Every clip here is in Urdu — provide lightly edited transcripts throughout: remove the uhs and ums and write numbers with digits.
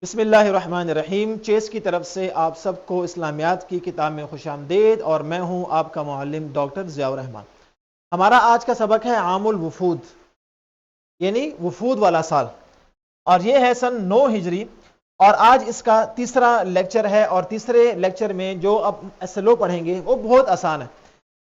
بسم اللہ الرحمن الرحیم۔ چیس کی طرف سے آپ سب کو اسلامیات کی کتاب میں خوش آمدید، اور میں ہوں آپ کا معلم ڈاکٹر ضیاء الرحمان۔ ہمارا آج کا سبق ہے عام الوفود، یعنی وفود والا سال، اور یہ ہے سن 9 ہجری، اور آج اس کا تیسرا لیکچر ہے، اور تیسرے لیکچر میں جو اب SLO پڑھیں گے وہ بہت آسان ہے۔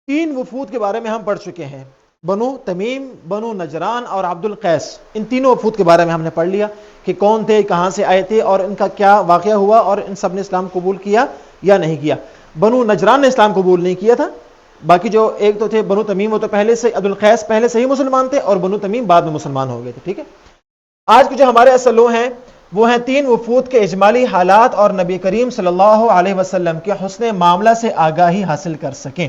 3 وفود کے بارے میں ہم پڑھ چکے ہیں، بنو تمیم، بنو نجران اور عبد القیس۔ ان تینوں وفود کے بارے میں ہم نے پڑھ لیا کہ کون تھے، کہاں سے آئے تھے، اور ان کا کیا واقعہ ہوا، اور ان سب نے اسلام قبول کیا یا نہیں کیا۔ بنو نجران نے اسلام قبول نہیں کیا تھا، باقی جو ایک تو تھے بنو تمیم، وہ تو پہلے سے، عبد القیس پہلے سے ہی مسلمان تھے، اور بنو تمیم بعد میں مسلمان ہو گئے تھے۔ ٹھیک ہے، آج کے جو ہمارے SLO ہیں وہ ہیں 3 وفود کے اجمالی حالات اور نبی کریم صلی اللہ علیہ وسلم کے حسن معاملہ سے آگاہی حاصل کر سکیں،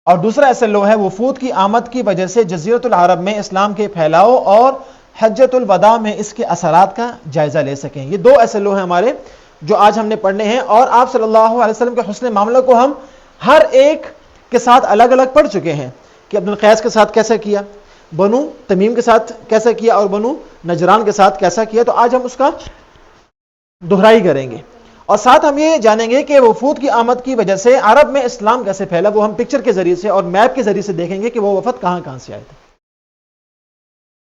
اور دوسرا SLO ہے وفود کی آمد کی وجہ سے جزیرۃ العرب میں اسلام کے پھیلاؤ اور حجۃ الوداع میں اس کے اثرات کا جائزہ لے سکیں۔ یہ 2 SLO ہیں ہمارے جو آج ہم نے پڑھنے ہیں، اور آپ صلی اللہ علیہ وسلم کے حسن معاملہ کو ہم ہر ایک کے ساتھ الگ الگ پڑھ چکے ہیں کہ عبد القیس کے ساتھ کیسا کیا، بنو تمیم کے ساتھ کیسا کیا، اور بنو نجران کے ساتھ کیسا کیا۔ تو آج ہم اس کا دہرائی کریں گے، اور ساتھ ہم یہ جانیں گے کہ وفود کی آمد کی وجہ سے عرب میں اسلام کیسے پھیلا۔ وہ ہم پکچر کے ذریعے سے اور میپ کے ذریعے سے دیکھیں گے کہ وہ وفد کہاں کہاں سے آئے تھے،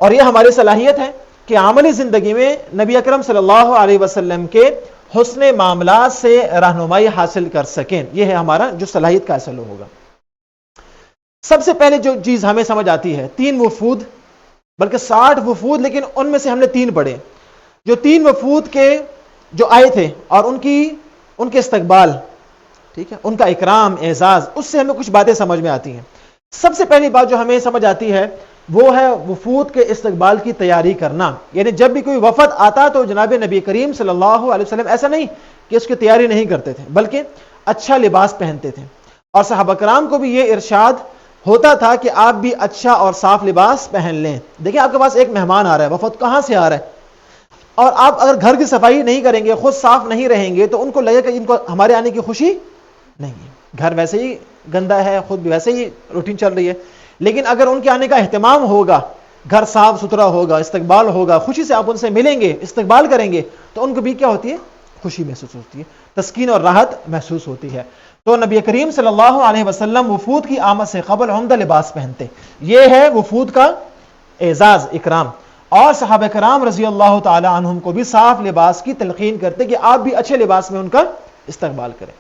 اور یہ ہماری صلاحیت ہے کہ عملی زندگی میں نبی اکرم صلی اللہ علیہ وسلم کے حسن معاملات سے رہنمائی حاصل کر سکیں۔ یہ ہے ہمارا جو صلاحیت کا SLO ہوگا۔ سب سے پہلے جو چیز ہمیں سمجھ آتی ہے، 3 وفود، بلکہ 60 وفود، لیکن ان میں سے ہم نے 3 پڑھے۔ جو 3 وفود کے جو آئے تھے اور ان کے استقبال، ٹھیک ہے، ان کا اکرام، اعزاز، اس سے ہمیں کچھ باتیں سمجھ میں آتی ہیں۔ سب سے پہلی بات جو ہمیں سمجھ آتی ہے وہ ہے وفود کے استقبال کی تیاری کرنا۔ یعنی جب بھی کوئی وفد آتا تو جناب نبی کریم صلی اللہ علیہ وسلم ایسا نہیں کہ اس کی تیاری نہیں کرتے تھے، بلکہ اچھا لباس پہنتے تھے، اور صحابہ کرام کو بھی یہ ارشاد ہوتا تھا کہ آپ بھی اچھا اور صاف لباس پہن لیں۔ دیکھیں، آپ کے پاس ایک مہمان آ رہا ہے، وفد کہاں سے آ رہا ہے، اور آپ اگر گھر کی صفائی نہیں کریں گے، خود صاف نہیں رہیں گے، تو ان کو لگے کہ ان کو ہمارے آنے کی خوشی نہیں ہے، گھر ویسے ہی گندا ہے، خود بھی ویسے ہی روٹین چل رہی ہے۔ لیکن اگر ان کے آنے کا اہتمام ہوگا، گھر صاف ستھرا ہوگا، استقبال ہوگا، خوشی سے آپ ان سے ملیں گے، استقبال کریں گے، تو ان کو بھی کیا ہوتی ہے؟ خوشی محسوس ہوتی ہے، تسکین اور راحت محسوس ہوتی ہے۔ تو نبی کریم صلی اللہ علیہ وسلم وفود کی آمد سے قبل عمدہ لباس پہنتے، یہ ہے وفود کا اعزاز، اکرام، اور صحابہ کرام رضی اللہ تعالی عنہم کو بھی صاف لباس کی تلقین کرتے کہ آپ بھی اچھے لباس میں ان کا استقبال کریں۔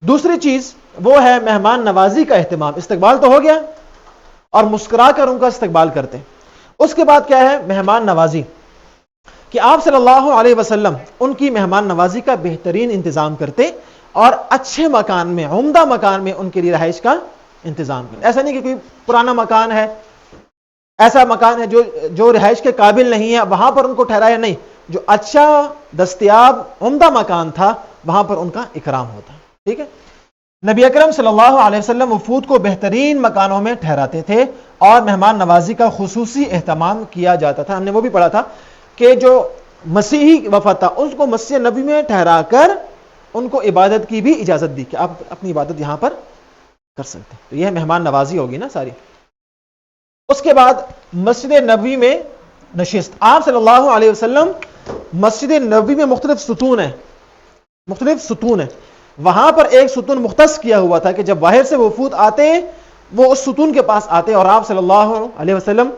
دوسری چیز وہ ہے مہمان نوازی کا اہتمام۔ استقبال تو ہو گیا، اور مسکرا کر ان کا استقبال کرتے۔ اس کے بعد کیا ہے؟ مہمان نوازی، کہ آپ صلی اللہ علیہ وسلم ان کی مہمان نوازی کا بہترین انتظام کرتے، اور اچھے مکان میں، عمدہ مکان میں ان کے لیے رہائش کا انتظام کرتے۔ ایسا نہیں کہ کوئی پرانا مکان ہے، ایسا مکان ہے جو رہائش کے قابل نہیں ہے، وہاں پر ان کو ٹھہرایا، نہیں، جو اچھا دستیاب عمدہ مکان تھا وہاں پر ان کا اکرام ہوتا۔ ٹھیک ہے، نبی اکرم صلی اللہ علیہ وسلم وفود کو بہترین مکانوں میں ٹھہراتے تھے، اور مہمان نوازی کا خصوصی اہتمام کیا جاتا تھا۔ ہم نے وہ بھی پڑھا تھا کہ جو مسیحی وفد تھا اس کو مسجد نبی میں ٹھہرا کر ان کو عبادت کی بھی اجازت دی کہ آپ اپنی عبادت یہاں پر کر سکتے ہیں۔ تو یہ مہمان نوازی ہوگی نا ساری۔ اس کے بعد مسجد نبوی میں نشست۔ آپ صلی اللہ علیہ وسلم مسجد نبوی میں مختلف ستون ہیں، وہاں پر ایک ستون مختص کیا ہوا تھا کہ جب باہر سے وفود آتے وہ اس ستون کے پاس آتے، اور آپ صلی اللہ علیہ وسلم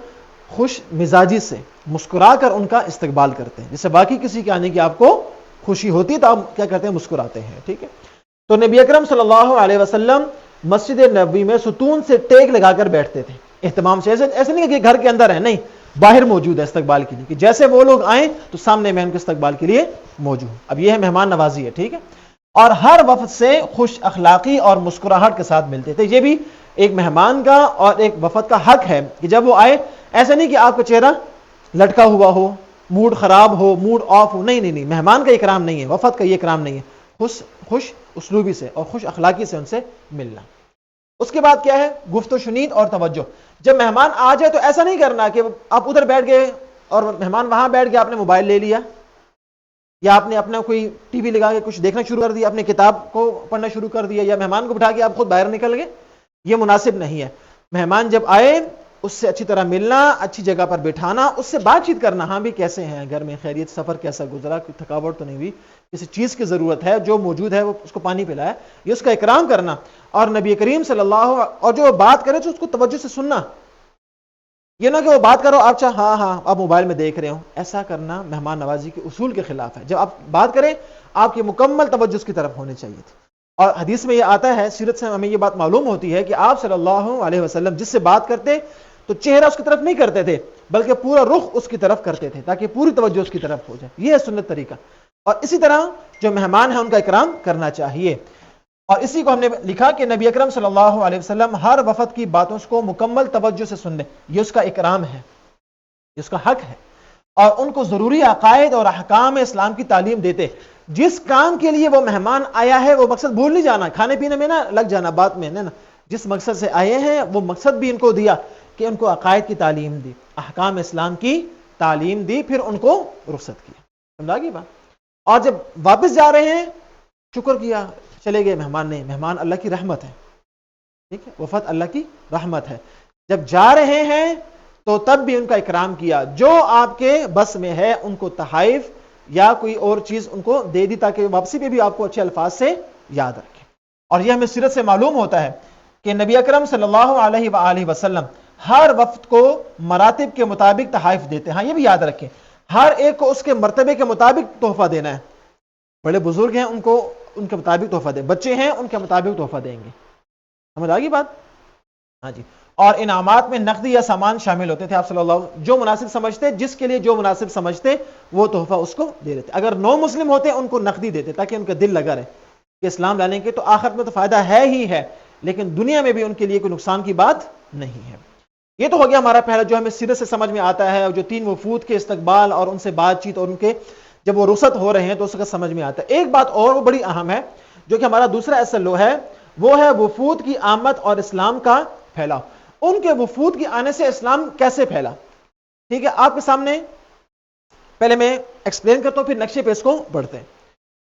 خوش مزاجی سے مسکرا کر ان کا استقبال کرتے ہیں۔ جیسے باقی کسی کے آنے کی آپ کو خوشی ہوتی ہے تو آپ کیا کرتے ہیں؟ مسکراتے ہیں۔ ٹھیک ہے، تو نبی اکرم صلی اللہ علیہ وسلم مسجد نبوی میں ستون سے ٹیک لگا کر بیٹھتے تھے اہتمام سے۔ ایسے نہیں کہ گھر کے اندر ہے، نہیں، باہر موجود ہے استقبال کے لیے، کہ جیسے وہ لوگ آئیں تو سامنے میں ان کے استقبال کے لیے موجود۔ اب یہ ہے مہمان نوازی ہے۔ ٹھیک ہے، اور ہر وفد سے خوش اخلاقی اور مسکراہٹ کے ساتھ ملتے تھے۔ یہ بھی ایک مہمان کا اور ایک وفد کا حق ہے کہ جب وہ آئے، ایسا نہیں کہ آپ کا چہرہ لٹکا ہوا ہو، موڈ خراب ہو، موڈ آف ہو، نہیں، مہمان کا اکرام نہیں ہے، وفد کا یہ اکرام نہیں ہے۔ خوش اسلوبی سے اور خوش اخلاقی سے ان سے ملنا۔ اس کے بعد کیا ہے؟ گفت و شنید اور توجہ۔ جب مہمان آ جائے تو ایسا نہیں کرنا کہ آپ ادھر بیٹھ گئے اور مہمان وہاں بیٹھ گیا، آپ نے موبائل لے لیا، یا آپ نے اپنا کوئی ٹی وی لگا کے کچھ دیکھنا شروع کر دیا، اپنے کتاب کو پڑھنا شروع کر دیا، یا مہمان کو بٹھا کے آپ خود باہر نکل گئے۔ یہ مناسب نہیں ہے۔ مہمان جب آئے اس سے اچھی طرح ملنا، اچھی جگہ پر بٹھانا، اس سے بات چیت کرنا، ہاں بھی کیسے ہیں، گھر میں خیریت، سفر کیسا گزرا، کوئی تھکاوٹ تو نہیں ہوئی، کسی چیز کی ضرورت ہے، جو موجود ہے وہ اس کو پانی پلایا، یہ اس کا اکرام کرنا. اور نبی کریم صلی اللہ، اور جو بات کرے تو اس کو توجہ سے سننا، یہ نہ کہ وہ بات کرو آپ چاہ ہاں ہاں آپ موبائل میں دیکھ رہے ہو. ایسا کرنا مہمان نوازی کے اصول کے خلاف ہے. جب آپ بات کریں آپ کی مکمل توجہ اس کی طرف ہونی چاہیے تھی. اور حدیث میں یہ آتا ہے، سیرت سے ہمیں یہ بات معلوم ہوتی ہے کہ آپ صلی اللہ علیہ وسلم جس سے بات کرتے تو چہرہ اس کی طرف نہیں کرتے تھے، بلکہ پورا رخ اس کی طرف کرتے تھے تاکہ پوری توجہ اس کی طرف ہو جائے. یہ ہے سنت طریقہ. اور اسی طرح جو مہمان ہیں ان کا اکرام کرنا چاہیے. اور اسی کو ہم نے لکھا کہ نبی اکرم صلی اللہ علیہ وسلم ہر وفد کی باتوں کو مکمل توجہ سے سن لیں. یہ اس کا اکرام ہے، یہ اس کا حق ہے. اور ان کو ضروری عقائد اور احکام اسلام کی تعلیم دیتے. جس کام کے لیے وہ مہمان آیا ہے وہ مقصد بھول نہیں جانا، کھانے پینے میں نہ لگ جانا بات میں نا. جس مقصد سے آئے ہیں وہ مقصد بھی ان کو دیا کہ ان کو عقائد کی تعلیم دی، احکام اسلام کی تعلیم دی، پھر ان کو رخصت کیا. سمجھا گی بات؟ اور جب واپس جا رہے ہیں شکر کیا، چلے گئے مہمان نے. مہمان اللہ کی رحمت ہے، ٹھیک ہے، وفد اللہ کی رحمت ہے. جب جا رہے ہیں تو تب بھی ان کا اکرام کیا. جو آپ کے بس میں ہے ان کو تحائف یا کوئی اور چیز ان کو دے دی تاکہ واپسی پہ بھی آپ کو اچھے الفاظ سے یاد رکھیں. اور یہ ہمیں سیرت سے معلوم ہوتا ہے کہ نبی اکرم صلی اللہ علیہ وآلہ وسلم ہر وفد کو مراتب کے مطابق تحائف دیتے ہیں. ہاں یہ بھی یاد رکھیں، ہر ایک کو اس کے مرتبے کے مطابق تحفہ دینا ہے. بڑے بزرگ ہیں ان کو ان کے مطابق تحفہ دیں، بچے ہیں ان کے مطابق تحفہ دیں گے. سمجھ آ گئی بات؟ ہاں جی. اور انعامات میں نقدی یا سامان شامل ہوتے تھے. آپ صلی اللہ علیہ وسلم جو مناسب سمجھتے، جس کے لیے جو مناسب سمجھتے وہ تحفہ اس کو دے دیتے. اگر نو مسلم ہوتے ان کو نقدی دیتے تاکہ ان کا دل لگا رہے کہ اسلام لانے کے تو آخرت میں تو فائدہ ہے ہی ہے، لیکن دنیا میں بھی ان کے لیے کوئی نقصان کی بات نہیں ہے. یہ تو ہو گیا ہمارا پہلا جو ہمیں سیرت سے سمجھ میں آتا ہے، اور جو 3 وفود کے استقبال اور ان سے بات چیت اور ان کے جب وہ رخصت ہو رہے ہیں تو اس کا سمجھ میں آتا ہے. ایک بات اور وہ بڑی اہم ہے جو کہ ہمارا دوسرا اصل لو ہے، وہ ہے وفود کی آمد اور اسلام کا پھیلاؤ. ان کے وفود کے آنے سے اسلام کیسے پھیلا؟ ٹھیک ہے، آپ کے سامنے پہلے میں ایکسپلین کرتا ہوں، پھر نقشے پہ اس کو بڑھتے ہیں.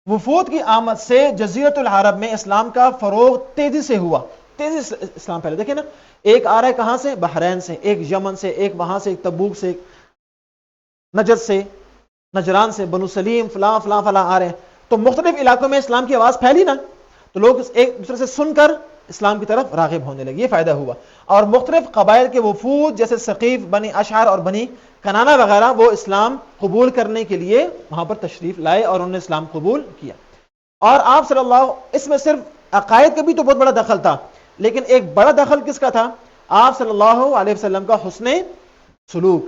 وفود کی آمد سے جزیرت العرب میں اسلام کا فروغ تیزی سے ہوا، تیزی سے اسلام پھیلا. دیکھیں نا، ایک آ رہا ہے کہاں سے؟ بحرین سے، ایک یمن سے، ایک وہاں سے، ایک تبوک سے، نجد سے، نجران سے، بنو سلیم، فلاں فلاں فلاں آ رہے ہیں. تو مختلف علاقوں میں اسلام کی آواز پھیلی نا، تو لوگ ایک دوسرے سے سن کر اسلام کی طرف راغب ہونے لگے. یہ فائدہ ہوا. اور مختلف قبائل کے وفود جیسے ثقیف، بنی اشعر اور بنی کنانہ وغیرہ، وہ اسلام قبول کرنے کے لیے وہاں پر تشریف لائے اور انہوں نے اسلام قبول کیا. اور آپ صلی اللہ، اس میں صرف عقائد کا بھی تو بہت بڑا دخل تھا، لیکن ایک بڑا دخل کس کا تھا؟ آپ صلی اللہ علیہ وسلم کا حسن سلوک.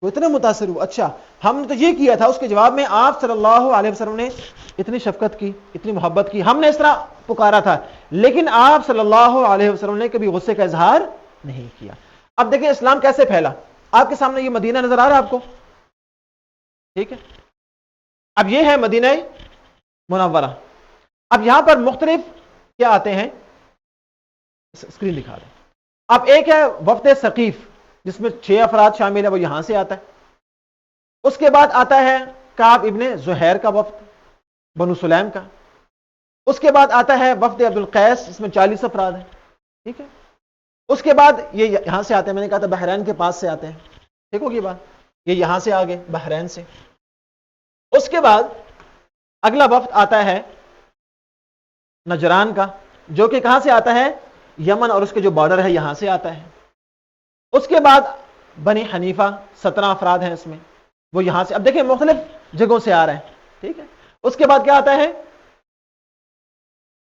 وہ اتنے متاثر ہوئے، اچھا ہم نے تو یہ کیا تھا، اس کے جواب میں آپ صلی اللہ علیہ وسلم نے اتنی شفقت کی، اتنی محبت کی، ہم نے اس طرح پکارا تھا، لیکن آپ صلی اللہ علیہ وسلم نے کبھی غصے کا اظہار نہیں کیا. اب دیکھیں اسلام کیسے پھیلا. آپ کے سامنے یہ مدینہ نظر آ رہا ہے آپ کو، ٹھیک ہے. اب یہ ہے مدینہ منورہ. اب یہاں پر مختلف کیا آتے ہیں، اسکرین دکھا دیں. اب ایک ہے وفد ثقیف جس میں 6 افراد شامل ہیں، وہ یہاں سے آتا ہے. اس کے بعد آتا ہے کعب ابن زہیر کا وفد، بنو سلیم کا. اس کے بعد آتا ہے وفد عبد القیس جس میں 40 افراد ہیں، ٹھیک ہے. اس کے بعد یہ یہاں سے آتے ہیں، میں نے کہا تھا بحرین کے پاس سے آتے ہیں، ٹھیک ہوگی بات. یہ یہاں سے آگے بحرین سے. اس کے بعد اگلا وفد آتا ہے نجران کا، جو کہ کہاں سے آتا ہے؟ یمن اور اس کے جو بارڈر ہے یہاں سے آتا ہے. اس کے بعد بنی حنیفہ، 17 افراد ہیں اس میں، وہ یہاں سے. اب دیکھیں مختلف جگہوں سے آ رہے ہیں، ٹھیک ہے. اس کے بعد کیا آتا ہے؟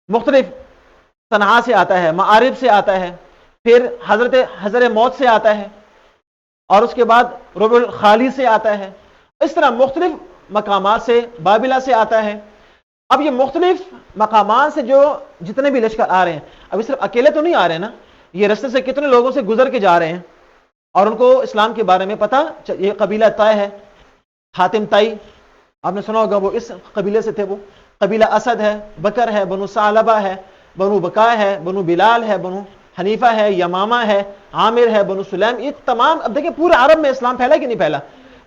مختلف صنعاء سے آتا ہے، معارب سے آتا ہے، پھر حضرت موت سے آتا ہے، اور اس کے بعد ربع الخالی سے آتا ہے. اس طرح مختلف مقامات سے، بابلہ سے آتا ہے. اب یہ مختلف مقامات سے جو جتنے بھی لشکر آ رہے ہیں، اب صرف اکیلے تو نہیں آ رہے ہیں نا، یہ رستے سے کتنے لوگوں سے گزر کے جا رہے ہیں اور ان کو اسلام کے بارے میں پتہ. یہ قبیلہ طے ہے، حاتم طئی، آپ نے سنا ہوگا، وہ اس قبیلے سے تھے. وہ قبیلہ اسد ہے، بکر ہے، بنو ثعلبہ ہے، بنو بکا ہے، بنو بلال ہے، بنو حنیفہ ہے، یمامہ ہے، عامر ہے، بنو سلیم. یہ تمام، اب دیکھیں پورے عرب میں اسلام پھیلا کہ نہیں پھیلا.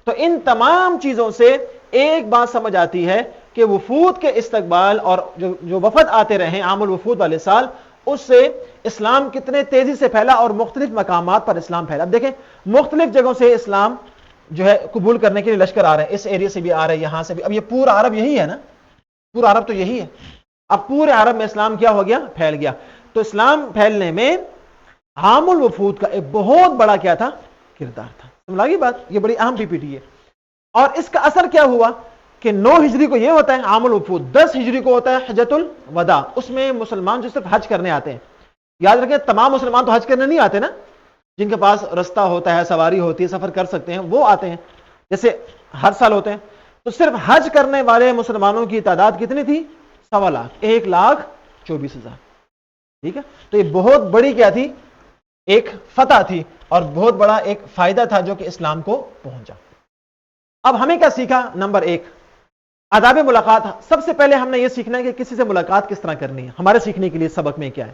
تو ان تمام چیزوں سے ایک بات سمجھ آتی ہے کہ وفود کے استقبال اور جو وفد آتے رہے عام الوفود والے سال، اس سے اسلام کتنے تیزی سے پھیلا اور مختلف مقامات پر اسلام پھیلا. اب دیکھیں مختلف جگہوں سے اسلام جو ہے قبول کرنے کے لیے لشکر آ رہے ہیں, اس ایریا سے بھی آ رہے ہیں, یہاں سے بھی. اب یہ پورا عرب یہی ہے نا, پورا عرب تو یہی ہے. اب پورے عرب میں اسلام کیا ہو گیا, پھیل گیا. تو اسلام پھیلنے میں عام الوفود کا ایک بہت بڑا کیا تھا, کردار تھا. سمجھ گئی بات, یہ بڑی اہم پی پی ٹی ہے. اور اس کا اثر کیا ہوا کہ 9 ہجری کو یہ ہوتا ہے عام الوفود, 10 ہجری کو ہوتا ہے حجۃ الوداع. اس میں مسلمان جو صرف حج کرنے آتے ہیں, یاد رکھیں تمام مسلمان تو حج کرنے نہیں آتے نا, جن کے پاس رستہ ہوتا ہے, سواری ہوتی ہے, سفر کر سکتے ہیں, وہ آتے ہیں, جیسے ہر سال ہوتے ہیں. تو صرف حج کرنے والے مسلمانوں کی تعداد کتنی تھی, 1.25 لاکھ, 1,24,000. ٹھیک ہے, تو یہ بہت بڑی کیا تھی, ایک فتح تھی اور بہت بڑا ایک فائدہ تھا جو کہ اسلام کو پہنچا. اب ہمیں کیا سیکھا؟ نمبر 1 آداب ملاقات. سب سے پہلے ہم نے یہ سیکھنا ہے کہ کسی سے ملاقات کس طرح کرنی ہے. ہمارے سیکھنے کے لیے سبق میں کیا ہے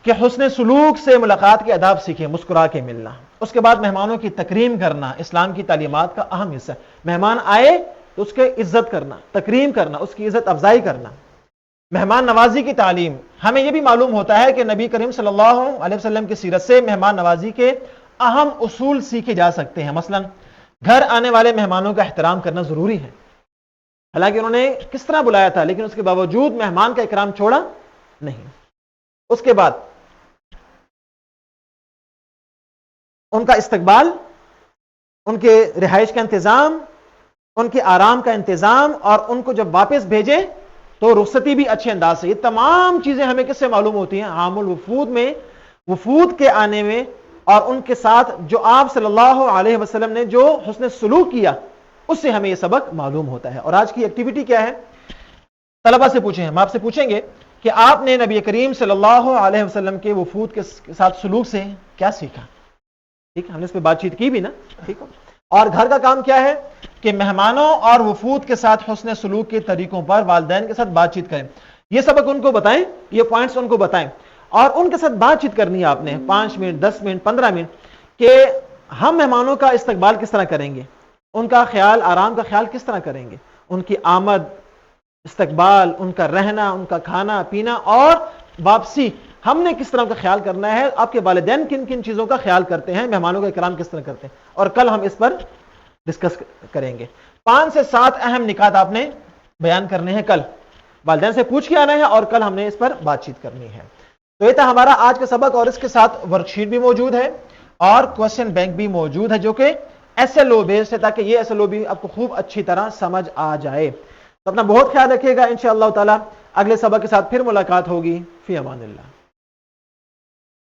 کہ حسن سلوک سے ملاقات کے آداب سیکھیں, مسکرا کے ملنا. اس کے بعد مہمانوں کی تکریم کرنا اسلام کی تعلیمات کا اہم حصہ ہے. مہمان آئے تو اس کی عزت کرنا, تکریم کرنا, اس کی عزت افزائی کرنا. مہمان نوازی کی تعلیم, ہمیں یہ بھی معلوم ہوتا ہے کہ نبی کریم صلی اللہ علیہ وسلم کی سیرت سے مہمان نوازی کے اہم اصول سیکھے جا سکتے ہیں. مثلا گھر آنے والے مہمانوں کا احترام کرنا ضروری ہے. حالانکہ انہوں نے کس طرح بلایا تھا, لیکن اس کے باوجود مہمان کا اکرام چھوڑا نہیں. اس کے بعد ان کا استقبال, ان کے رہائش کا انتظام, ان کے آرام کا انتظام, اور ان کو جب واپس بھیجے تو رخصتی بھی اچھے انداز سے. یہ تمام چیزیں ہمیں کس سے معلوم ہوتی ہیں؟ عام الوفود میں, وفود کے آنے میں, اور ان کے ساتھ جو آپ صلی اللہ علیہ وسلم نے جو حسن سلوک کیا اس سے ہمیں یہ سبق معلوم ہوتا ہے. اور آج کی ایکٹیویٹی کیا ہے؟ طلبہ سے پوچھیں, ہم آپ سے پوچھیں گے کہ آپ نے نبی کریم صلی اللہ علیہ وسلم کے وفود کے ساتھ سلوک سے کیا سیکھا. ٹھیک ہے, ہم نے اس پہ بات چیت کی بھی نا. ٹھیک ہے, اور گھر کا کام کیا ہے کہ مہمانوں اور وفود کے ساتھ حسن سلوک کے طریقوں پر والدین کے ساتھ بات چیت کریں. یہ سبق ان کو بتائیں, یہ پوائنٹس ان کو بتائیں, اور ان کے ساتھ بات چیت کرنی ہے آپ نے 5 منٹ, 10 منٹ, 15 منٹ, کہ ہم مہمانوں کا استقبال کس طرح کریں گے, ان کا خیال, آرام کا خیال کس طرح کریں گے, ان کی آمد, استقبال, ان کا رہنا, ان کا کھانا پینا اور واپسی ہم نے کس طرح کا خیال کرنا ہے. آپ کے والدین کن کن چیزوں کا خیال کرتے ہیں, مہمانوں کا اکرام کس طرح کرتے ہیں, اور کل ہم اس پر ڈسکس کریں گے. 5 سے 7 اہم نکات آپ نے بیان کرنے ہیں, کل والدین سے پوچھ کے آنا ہے, اور کل ہم نے اس پر بات چیت کرنی ہے. تو یہ تھا ہمارا آج کا سبق, اور اس کے ساتھ ورک شیٹ بھی موجود ہے اور کوشچن بینک بھی موجود ہے جو کہ ایس ایل او بیسڈ ہے, تاکہ یہ ایس ایل او بھی آپ کو خوب اچھی طرح سمجھ آ جائے. تو اپنا بہت خیال رکھیے گا. انشاءاللہ تعالی اگلے سبق کے ساتھ پھر ملاقات ہوگی. فی امان اللہ.